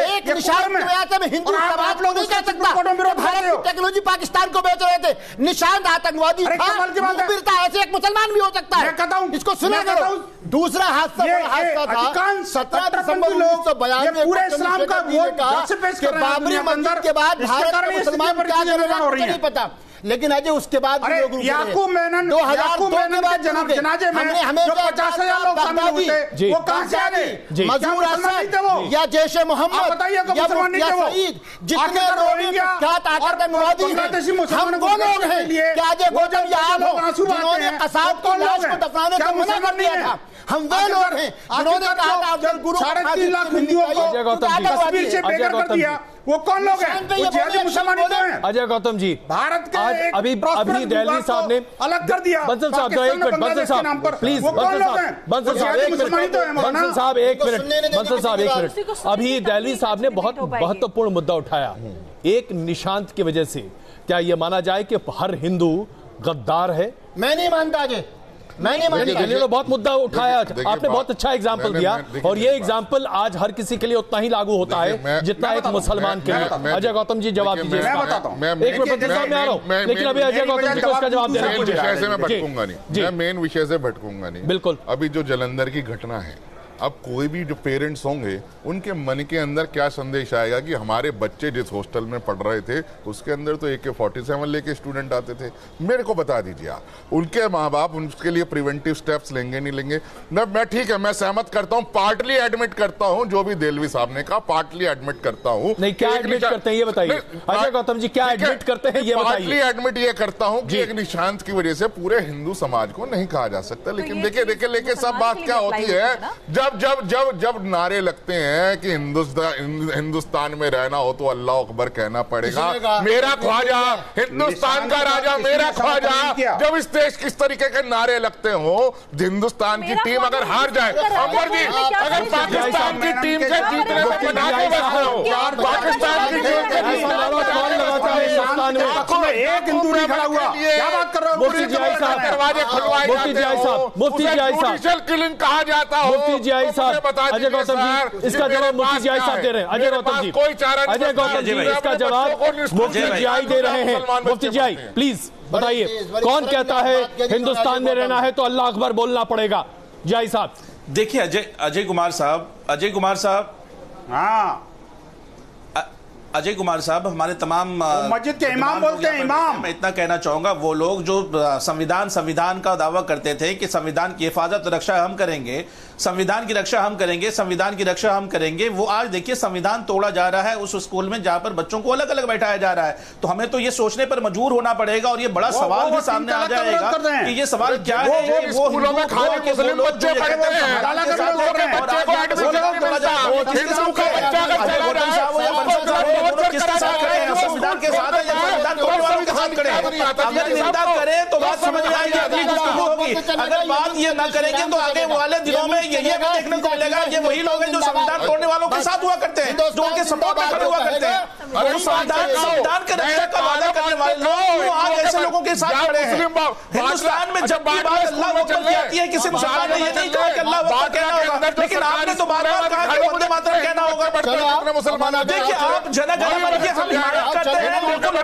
एक निशान की वजह से मैं हिंदू समाज को नहीं कह सकता। भारत की टेक्नोलॉजी पाकिस्तान को बेच रहे थे, निशान आतंकवादी था, ऐसे एक मुसलमान भी हो सकता है, इसको सुना करो। दूसरा हादसा था 17 दिसंबर 1992 पूरे इस्लाम का बाबरी मस्जिद के बाद भारत में मुसलमान क्या करेगा नहीं पता, लेकिन अजय उसके बाद याकूब मेनन 2002 के बाद जनाजे में हमें जो 50,000 लोग शामिल हुए थे, वो कहां से आ गए? मजूर असद या जैशे मोहम्मद बताइए को मुसलमान नहीं थे वो, जितने आतंकवादी हम वो लोग हैं। क्या अजय गौतम या आप हो जिन्होंने कसाब को लाश को दफनाने से मना कर दिया था? हम वे लोग हैं जिन्होंने कहा था अफजल गुरु 3.5 लाख हिंदुओं को कश्मीर से बेघर कर दिया। वो कौन लोग हैं? वो जिहादी मुसलमान हैं। अजय गौतम जी, भारत के अभी दहलवी साहब ने अलग कर दिया। बंसल साहब एक मिनट, बंसल साहब प्लीज, बंसल साहब एक मिनट, बंसल साहब एक मिनट। अभी दहलवी साहब ने बहुत महत्वपूर्ण मुद्दा उठाया, एक निशांत की वजह से क्या यह माना जाए कि हर हिंदू गद्दार है? मैं नहीं मानता अजय, मैंने बहुत मुद्दा उठाया, आपने बहुत अच्छा एग्जाम्पल दिया, और ये एग्जाम्पल आज हर किसी के लिए उतना ही लागू होता है जितना एक मुसलमान के लिए। अजय गौतम जी जवाब दीजिए। मैं बताता हूं, एक मिनट में आ रहा हूं, लेकिन अभी अजय गौतम जी को इसका जवाब देना है। विषय से मैं भटकूंगा नहीं, मैं मेन विषय से भटकूंगा नहीं। बिल्कुल। अभी जो जलंधर की घटना है, अब कोई भी जो पेरेंट्स होंगे उनके मन के अंदर क्या संदेश आएगा कि हमारे बच्चे जिस हॉस्टल में पढ़ रहे थे उसके अंदर तो AK-47 लेके स्टूडेंट आते थे। मेरे को बता दीजिए आप, उनके माँ बाप उनके लिए प्रिवेंटिव स्टेप्स लेंगे नहीं लेंगे? मैं ठीक है, मैं सहमत करता हूँ, पार्टली एडमिट करता हूँ जो भी देलवी साहब ने कहा, पार्टली एडमिट करता हूँ। नहीं, क्या एडमिट करते हैं ये बताइए अजय गौतम जी, क्या एडमिट करते हैं ये बताइए। पार्टली एडमिट ये करता हूँ कि एक निशांत की वजह से पूरे हिंदू समाज को नहीं कहा जा सकता। लेकिन देखिए सब बात क्या होती है, जब नारे लगते हैं कि हिंदुस्तान में रहना हो तो अल्लाह अकबर कहना पड़ेगा, मेरा ख्वाजा, हिंदुस्तान का राजा मेरा ख्वाजा, जब इस देश किस तरीके के नारे लगते हो, हिंदुस्तान की टीम अगर हार जाए, अमर जी अगर पाकिस्तान की टीम के जीतने में पटाखे बजते हो, पाकिस्तान की टीम के एक हिंदू नहीं खड़ा हुआ, क्या बात कर रहे हो? मुफ्ती जी दरवाजे खुलवाए किलिंग कहा जाता हो। मुफ्ती जी अजय गौतम जी इसका जवाब मुफ्ती जी साहब दे रहे हैं। अजय गौतम जी, अजय गौतम जी इसका जवाब मुफ्ती जी दे रहे हैं। मुफ्ती जी प्लीज बताइए, कौन कहता है हिंदुस्तान में रहना है तो अल्लाह अकबर बोलना पड़ेगा? जी साहब देखिए, अजय कुमार साहब, हाँ अजय कुमार साहब हमारे तमाम मस्जिद के इमाम बोलते हैं, इमाम। मैं इतना कहना चाहूंगा, वो लोग जो संविधान का दावा करते थे कि संविधान की हिफाजत रक्षा हम करेंगे, संविधान की रक्षा हम करेंगे, वो आज देखिए संविधान तोड़ा जा रहा है उस स्कूल में जहां पर बच्चों को अलग अलग बैठाया जा रहा है। तो हमें तो ये सोचने पर मजबूर होना पड़ेगा, और ये बड़ा सवाल भी सामने आ जाएगा कि ये सवाल क्या है। वो स्कूलों में खाली मुस्लिम बच्चे पढ़ते हैं, किसके साथ खड़े हैं? संविधान के साथ है या संविधान तोड़ने वालों के साथ खड़े हैं? अगर निंदा करें तो बात समझ में आएगी, अगली गुफ्तगू होगी। अगर बात ये ना करेंगे तो आगे वाले दिनों में ये भी देखने को मिलेगा, ये वही लोग हैं जो संविधान तोड़ने वालों के साथ हुआ करते हैं, जो उनके सपोर्ट में खड़े हुआ करते हैं। संविधान के रक्षा का वादा करने वाले लोग आज ऐसे लोगों के साथ खड़े हैं। हिंदुस्तान में जब भी बात अल्लाह अकबर की आती है, किसी मुसलमान ने ये नहीं कहा कि अल्लाह अकबर कहना होगा, लेकिन आपने तो बार बार कहा कि वंदे मातरम कहना होगा। मुसलमान देखिए, आप जनगणना की हम हिमायत करते हैं, बिल्कुल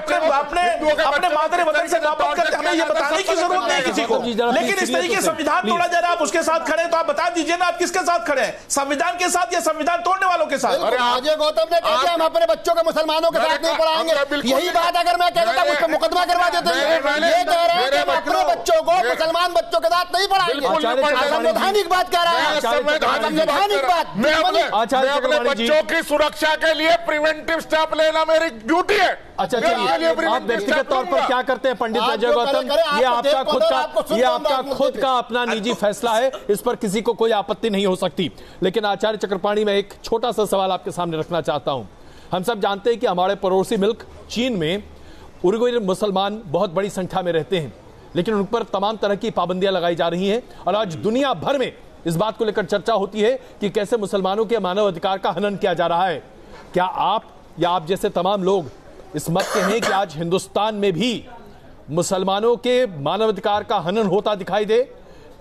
अपने मादरे वतन से मोहब्बत करते, हमें ये बताने की जरूरत नहीं किसी को। लेकिन इस तरीके संविधान तोड़ा जा रहा है, आप उसके साथ खड़े, तो आप बता दीजिए ना आप किसके साथ खड़े हैं, संविधान के साथ या संविधान तोड़ने वालों के साथ? अरे अजय गौतम ने कहा हम अपने बच्चों को मुसलमानों के साथ नहीं पढ़ाएंगे, यही बात अगर मैं कहता आप उसको मुकदमा करवा देते हैं। ये कह रहे हैं कि अपने बच्चों को मुसलमान बच्चों के साथ नहीं पढ़ाएंगे। संवैधानिक बात कह रहा है, संवैधानिक बात। मैं अपने बच्चों की सुरक्षा के लिए प्रिवेंटिव स्टेप लेना मेरी ड्यूटी है। अच्छा चलिए, आप व्यक्तिगत तौर पर क्या करते हैं पंडित अजय गौतम, ये आपका खुद का अपना निजी फैसला है, इस पर किसी को कोई आपत्ति नहीं हो सकती। लेकिन आचार्य चक्रपाणी, मैं एक छोटा सा सवाल आपके सामने रखना चाहता हूं। हम सब जानते हैं कि हमारे पड़ोसी मुल्क चीन में उइगर मुसलमान बहुत बड़ी संख्या में रहते हैं, लेकिन उन पर तमाम तरह की पाबंदियां लगाई जा रही हैं और आज दुनिया भर में इस बात को लेकर चर्चा होती है कि कैसे मुसलमानों के मानव अधिकार का हनन किया जा रहा है। क्या आप या आप जैसे तमाम लोग इस मत के हैं कि आज हिंदुस्तान में भी मुसलमानों के मानवाधिकार का हनन होता दिखाई दे?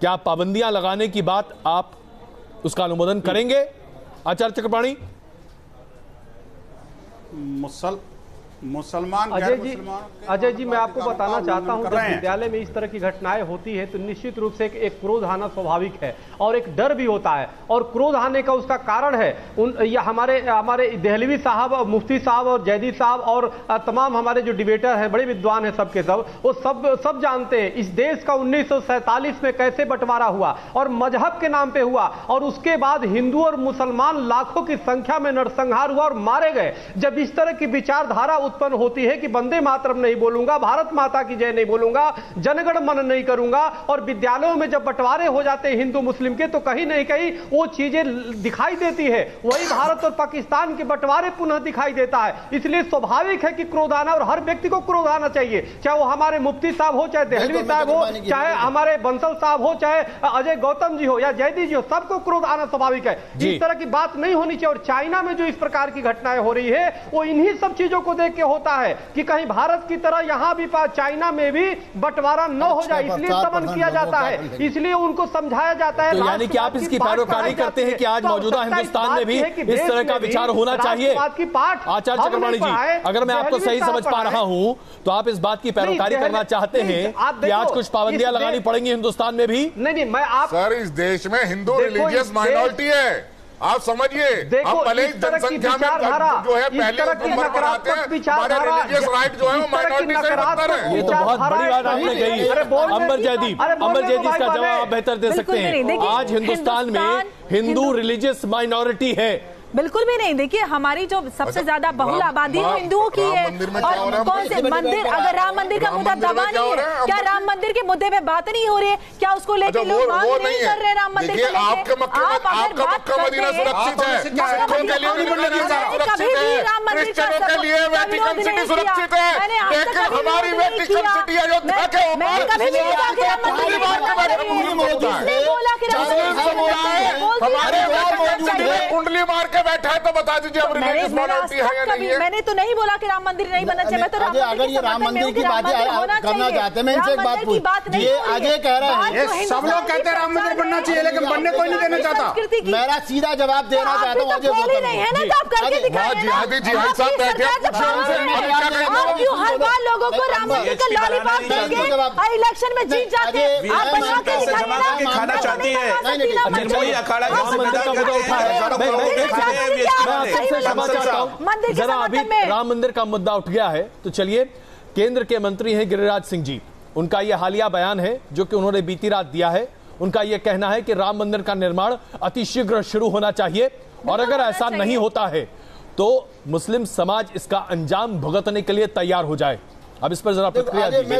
क्या पाबंदियां लगाने की बात आप उसका अनुमोदन करेंगे आचार्य चक्रपाणी? मुसलमान अजय जी मैं आपको बताना चाहता हूं, जब विद्यालय में इस तरह की घटनाएं होती है तो निश्चित रूप से एक क्रोध आना स्वाभाविक है और एक डर भी होता है। और क्रोध आने का उसका कारण है हमारे दहलवी साहब, मुफ्ती साहब और जैदी साहब और तमाम हमारे जो डिबेटर हैं, बड़े विद्वान हैं सबके सब, वो सब जानते हैं इस देश का 1947 में कैसे बंटवारा हुआ और मजहब के नाम पे हुआ और उसके बाद हिंदू और मुसलमान लाखों की संख्या में नरसंहार हुआ और मारे गए। जब इस तरह की विचारधारा उत्पन्न होती है कि वंदे मातरम नहीं बोलूंगा, भारत माता की जय नहीं बोलूंगा, जनगण मन नहीं करूंगा, और विद्यालयों में जब बंटवारे हो जाते हैं हिंदू मुस्लिम के, तो कहीं नहीं कहीं वो चीजें दिखाई देती है। वही भारत और पाकिस्तान के बंटवारे पुनः दिखाई देता है। इसलिए स्वाभाविक है कि क्रोध आना, और हर व्यक्ति को क्रोध आना चाहिए, चाहे वो हमारे मुफ्ती साहब हो, चाहे दहलवी साहब हो, चाहे हमारे बंसल साहब हो, चाहे अजय गौतम जी हो या जयदी जी हो, सबको क्रोध आना स्वाभाविक है। इस तरह की बात नहीं होनी चाहिए। और चाइना में जो इस प्रकार की घटनाएं हो रही है वो इन्हीं सब चीजों को देख के होता है कि कहीं भारत की तरह यहां भी चाइना में भी बंटवारा न हो जाए, इसलिए दमन किया जाता है, इसलिए उनको समझाया जाता है। तो यानी कि आप इसकी पैरोकारी करते हैं कि आज मौजूदा हिंदुस्तान में भी इस तरह का विचार होना चाहिए। आचार्य चक्रपाणी जी, अगर मैं आपको सही समझ पा रहा हूं तो आप इस बात की पैरोकारी करना चाहते हैं कि आज कुछ पाबंदियां लगानी पड़ेंगी हिंदुस्तान में भी? नहीं, मैं सर, इस देश में हिंदू रिलीजियस माइनॉरिटी है, आप समझिए। हम भले ही जनसंख्या में जो है पहले नंबर पर आते हैं, हमारे रिलीजियस राइट जो है वो माइनॉरिटी से बदतर है। ये तो बहुत बड़ी बात आपने कही। अंबर जयदी इसका जवाब आप बेहतर दे सकते हैं। आज हिंदुस्तान में हिंदू रिलीजियस माइनॉरिटी है? बिल्कुल भी नहीं। देखिए, हमारी जो सबसे ज्यादा बहुल आबादी हिंदुओं की है, और कौन से मंदिर, अगर राम मंदिर का मुद्दा दबा नहीं है, क्या राम मंदिर के मुद्दे पे बात नहीं हो रही है? क्या उसको लेकर लोग मांग नहीं कर रहे? राम मंदिर को लेकर आपका मक्का मदीना सुरक्षित है, सिखों के लिए भी मदीना सुरक्षित है, क्रिश्चियनों के लिए वेटिकन सिटी सुरक्षित है, लेकिन हमारी वेटिकन सिटी अयोध्या के हमारे कुंडली मार के बैठा है, तो बता दीजिए अब रिलीजियस माइनॉरिटी है या नहीं है? मैंने तो नहीं बोला कि राम मंदिर नहीं बनना चाहिए। मैं तो अगर ये राम मंदिर की बात करना चाहते हैं, मैं इनसे एक बात पूछ, ये आगे कह रहे हैं सब लोग कहते हैं राम मंदिर बनना चाहिए, लेकिन बनने कोई नहीं देना चाहता। मेरा सीधा जवाब देना चाहता हूँ अजय गौतम नहीं है ना, तो आप करके दिखाइए। जिहादी साहब बैठे हर बार लोगों को राम मंदिर का लॉलीपॉप देंगे, इलेक्शन में जीत जाते हैं, आप बना के दिखाइए। खाना चाहती है अखाड़ा जरा अभी राम मंदिर का मुद्दा उठ गया है, तो चलिए, केंद्र के मंत्री हैं गिरिराज सिंह जी, उनका यह हालिया बयान है जो कि उन्होंने बीती रात दिया है। उनका यह कहना है कि राम मंदिर का निर्माण अतिशीघ्र शुरू होना चाहिए, और अगर ऐसा नहीं होता है तो मुस्लिम समाज इसका अंजाम भुगतने के लिए तैयार हो जाए। अब इस पर जरा प्रतिक्रिया दीजिए।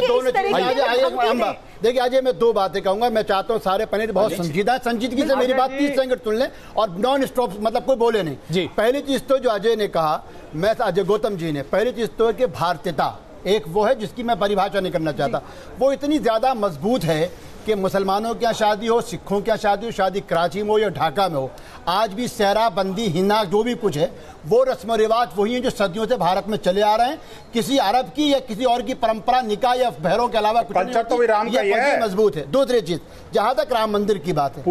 देखिए अजय, मैं दो बातें कहूंगा। मैं चाहता हूं सारे पंडित बहुत संजीदगी से मेरी बात 30 सेकंड सुन लें और नॉन स्टॉप, मतलब कोई बोले नहीं जी। पहली चीज तो जो अजय ने कहा, मैं अजय गौतम जी ने, पहली चीज तो है कि भारतीयता एक वो है जिसकी मैं परिभाषा नहीं करना चाहता, वो इतनी ज्यादा मजबूत है कि मुसलमानों के यहाँ शादी हो, सिखों के यहाँ शादी हो, शादी कराची में हो या ढाका में हो, आज भी सहरा बंदी हिना जो भी कुछ है वो रस्म रिवाज वही है जो सदियों से भारत में चले आ रहे हैं। किसी अरब की या किसी और की परंपरा, निकाह या बहरों के अलावा कुछ नहीं, मजबूत है। दूसरी चीज, जहां तक राम मंदिर की बात है, इस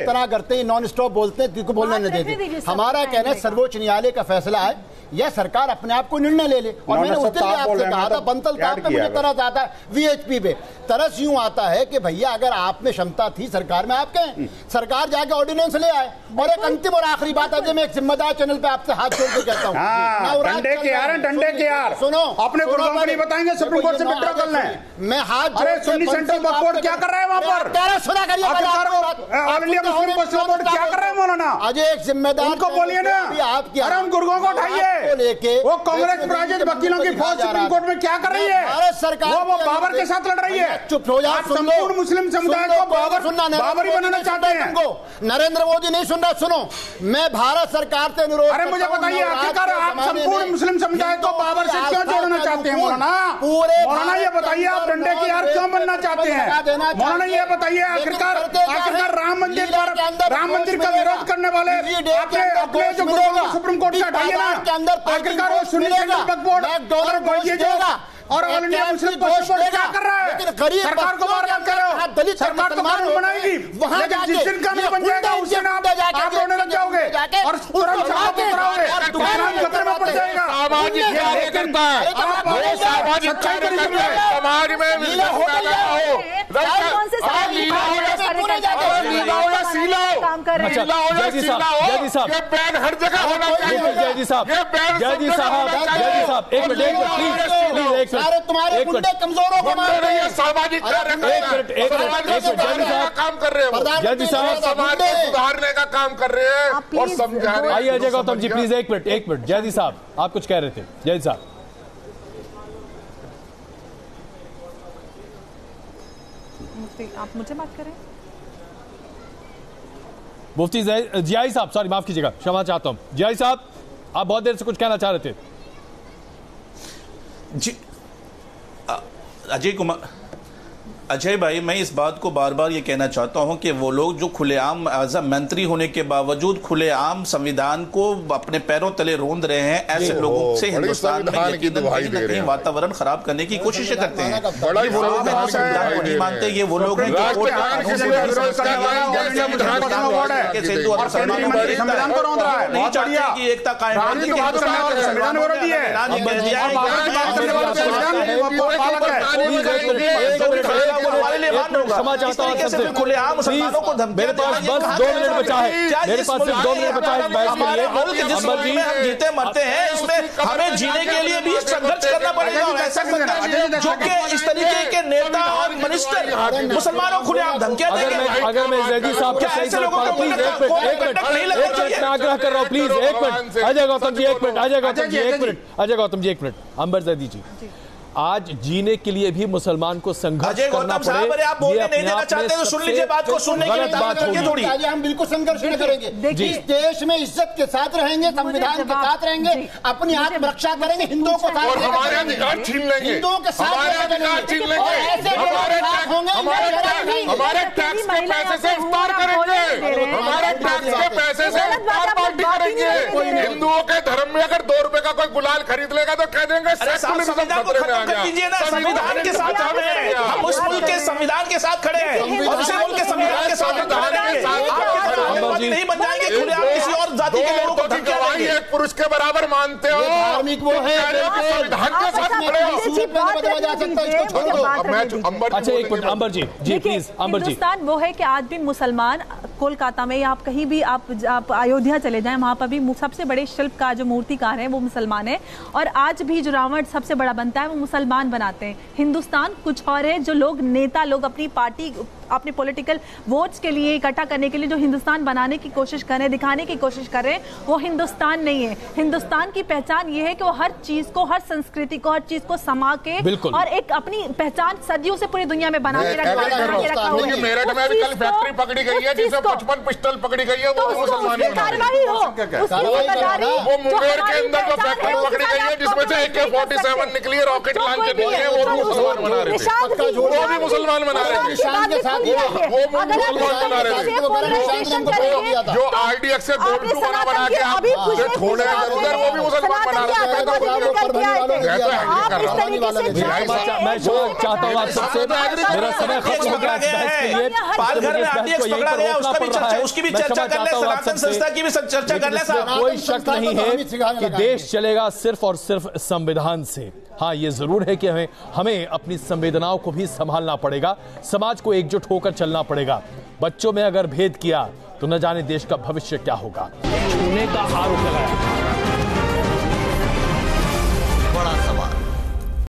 तरह करते हैं, नॉन स्टॉप बोलते हैं, किसको बोलना नहीं देते। हमारा कहना है सर्वोच्च न्यायालय का फैसला है, या सरकार अपने आप को निर्णय ले ले। और मैंने उस दिन आपसे कहा था बंसल साहब पे मुझे तरस आता है, वीएचपी पे तरस यूं आता है कि भैया अगर आप में क्षमता थी सरकार में, आप कहें सरकार जाके ऑर्डिनेंस ले आए। और एक अंतिम और आखिरी बात है, मैं एक जिम्मेदार चैनल पे आपसे हाथ जोड़ के कहता हूँ, डंडे के यार सुनो, अपने गुरुओं को नहीं बताएंगे सुप्रीम कोर्ट से विड्रॉ करना है। मैं हाथ, अरे सुन्नी सेंट्रल वक्फ बोर्ड क्या कर रहा है वहां पर? सुना करिए, all India Muslim personal board क्या कर रहे हैं मौलाना? अजय एक जिम्मेदार उनको बोलिए ना, अरे उन गुर्गों को उठाइए। लेके वो कांग्रेस प्रायोजित वकीलों की फौज सुप्रीम कोर्ट में क्या कर रही है? भारत सरकार वो बाबर के साथ लड़ रही है। चुप हो जाओ, संपूर्ण मुस्लिम समुदाय को बाबरी बनाना चाहते हैं। नरेंद्र मोदी नहीं सुन रहा, सुनो, मैं भारत सरकार से अनुरोध, अरे मुझे बताइए आखिरकार आप संपूर्ण मुस्लिम समुदाय को बाबर से क्यों जोड़ना चाहते हैं मौलाना? मौलाना ये बताइए आप डंडे की यार क्यों बनना चाहते हैं? मौलाना ये बताइए आखिरकार राम मंदिर का विरोध करने वाले अपने जो गुरुओं सुप्रीम कोर्ट से हटाइए ना। आखिरकार वो सुन्नी सेंट्रल वक्फ बोर्ड और all India Muslim personal board क्या कर रहा है? सरकार को मार कर रहे हो, दलित सरकार को कानून बनाएगी, लेकिन जिस दिन कानून बन जाएगा उस दिन आप रोने लग जाओगे और तुरंत समाप्त कराओगे, कानून खतरे में पड़ जाएगा। समाज में हर जगह होना चाहिए। जय साहब एक मिनट तुम्हारे गुंडे कमजोरों को मार रहे हैं, सामाजिक काम कर रहे हैं, जय साहब समाज को सुधारने का काम कर रहे हैं और समझाने। आइए अजय गौतम जी प्लीज एक मिनट जय साहब आप कुछ कह रहे थे। जय साहब आप मुझे बात करें। मुफ्ती जियाई साहब, सॉरी माफ कीजिएगा, क्षमा चाहता हूं। जियाई साहब आप बहुत देर से कुछ कहना चाह रहे थे। जी अजय भाई, मैं इस बात को बार बार ये कहना चाहता हूं कि वो लोग जो खुलेआम एज अ मंत्री होने के बावजूद खुलेआम संविधान को अपने पैरों तले रोंद रहे हैं, ऐसे लोगों से हिंदुस्तान में यकीनन कहीं न कहीं वातावरण खराब करने की कोशिश करते हैं। ये वो लोग हैं जो संविधान को नहीं मानते, ये वो लोग हैं जो कोर्ट के कानून से संविधान को रोंद रहा है, नहीं चाहते कि एकता कायम संविधान विरोधी है। क्षमा चाहता हूं खुलेआम मुसलमानों को धमकी। मेरे पास बस 2 मिनट बचा है, मेरे पास सिर्फ 2 मिनट बचा है बहस के लिए। जिस मुल्क में हम जीते मरते हैं उसमें हमें जीने के लिए भी संघर्ष करना पड़ेगा और ऐसा संघर्ष जो कि इस तरीके के नेता और मिनिस्टर मुसलमानों को खुलेआम धमकियां देंगे। अगर मैं जैदी साहब के सही तरह प्लीज एक मिनट मैं आग्रह कर रहा हूं, प्लीज एक मिनट अजय गौतम जी, एक मिनट अजय गौतम जी, एक मिनट अजय गौतम जी, एक मिनट अंबर जैदी जी। आज जीने के लिए भी मुसलमान को संघर्ष करना पड़े, आप बोलने नहीं देना चाहते तो सुन लीजिए बात को, सुनने के लिए बात होगी। हम बिल्कुल संघर्ष नहीं करेंगे, इस देश में इज्जत के साथ रहेंगे, संविधान के साथ रहेंगे, अपनी आत्मरक्षा करेंगे, हिंदुओं को साथ हमारे अधिकार छीन लेंगे, हिंदुओं के साथ अधिकार छीन लेंगे, हमारे टैक्स के पैसे से इफ्तार करेंगे, हमारे टैक्स के पैसे से इफ्तार पार्टी करेंगे। हिंदुओं के धर्म में अगर 2 रुपए का कोई गुलाल खरीद लेगा तो कह देंगे कीजिए ना, संविधान के साथ खड़े हैं हम, उस मुल्क के संविधान के साथ खड़े हैं और उसी मुल्क के संविधान के साथ नहीं बन जाएंगे खुलेआम किसी और जाति के लोगों को धमकियां देंगे। एक पुरुष के बराबर मानते हो, धार्मिक वो है, संविधान के साथ खड़े हो। अच्छा एक मिनट अंबर जी, जी प्लीज अंबर जी। हिंदुस्तान वो है कि आज भी मुसलमान कोलकाता में या आप कहीं भी आप अयोध्या चले जाएं, वहां पर भी सबसे बड़े शिल्पकार जो मूर्तिकार हैं वो मुसलमान है, और आज भी जो रावण सबसे बड़ा बनता है वो मुसलमान बनाते हैं। हिंदुस्तान कुछ और है, जो लोग नेता लोग अपनी पार्टी अपने पॉलिटिकल वोट्स के लिए इकट्ठा करने के लिए जो हिंदुस्तान बनाने की कोशिश कर रहे हैं, दिखाने की कोशिश कर रहे हैं, वो हिंदुस्तान नहीं है। हिंदुस्तान की पहचान ये है कि वो हर चीज को, हर संस्कृति को, हर चीज को समा के और एक अपनी पहचान सदियों से पूरी दुनिया में बना के रखा हुआ है। मेरठ में भी कल फैक्ट्री पकड़ी गई है जिसमें 55 पिस्टल पकड़ी गई है, वो मुसलमान कार्रवाई हो, वो मुंगेर के अंदर जो फैक्ट्री पकड़ी गई है जिसमें से AK-47 निकली है, रॉकेट लॉन्च निकली है, वो भी मुसलमान बना रहे थे, वो भी मुसलमान बना रहे थे। जो RDX से गोल्ड टू बना के आप छोड़े उधर, वो भी मुसलमान बना रहे हैं। मैं चाहता हूँ आप सबसे, मेरा समय खत्म हो गया है। पालघर में RDX पकड़ा गया, उसका भी चर्चा, उसकी भी चर्चा कर ले, सनातन संस्था की भी चर्चा कर ले साहब। कोई शक नहीं है कि देश चलेगा सिर्फ और सिर्फ संविधान से। हाँ, ये जरूर है कि हमें अपनी संवेदनाओं को भी संभालना पड़ेगा, समाज को एकजुट होकर चलना पड़ेगा। बच्चों में अगर भेद किया तो न जाने देश का भविष्य क्या होगा। छूने का आरोप लगाया।